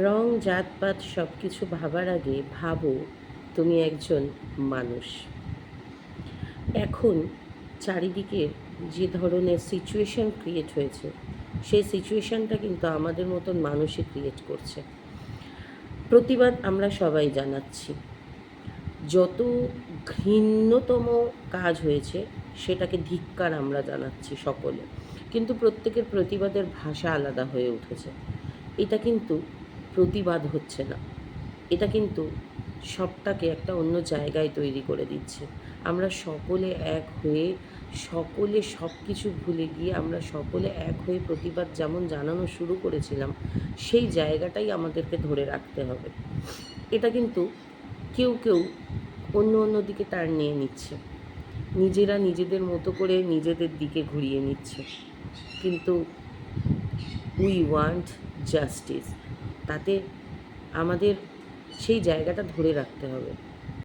রং জাতপাত সব কিছু ভাবার আগে ভাবো তুমি একজন মানুষ। এখন চারিদিকে যে ধরনের সিচুয়েশান ক্রিয়েট হয়েছে, সেই সিচুয়েশানটা কিন্তু আমাদের মতন মানুষই ক্রিয়েট করছে। প্রতিবাদ আমরা সবাই জানাচ্ছি। যত ঘৃণ্যতম কাজ হয়েছে সেটাকে ধিক্কার আমরা জানাচ্ছি সকলে, কিন্তু প্রত্যেকের প্রতিবাদের ভাষা আলাদা হয়ে উঠেছে। এটা কিন্তু প্রতিবাদ হচ্ছে না, এটা কিন্তু সবটাকে একটা অন্য জায়গায় তৈরি করে দিচ্ছে। আমরা সকলে এক হয়ে, সকলে সব কিছু ভুলে গিয়ে আমরা সকলে এক হয়ে প্রতিবাদ যেমন জানানো শুরু করেছিলাম, সেই জায়গাটাই আমাদেরকে ধরে রাখতে হবে। এটা কিন্তু কেউ কেউ অন্য দিকে টার্ন নিয়ে নিচ্ছে, নিজেরা নিজেদের মতো করে নিজেদের দিকে ঘুরিয়ে নিচ্ছে। কিন্তু উই ওয়ান্ট জাস্টিস, তাতে আমাদের সেই জায়গাটা ধরে রাখতে হবে।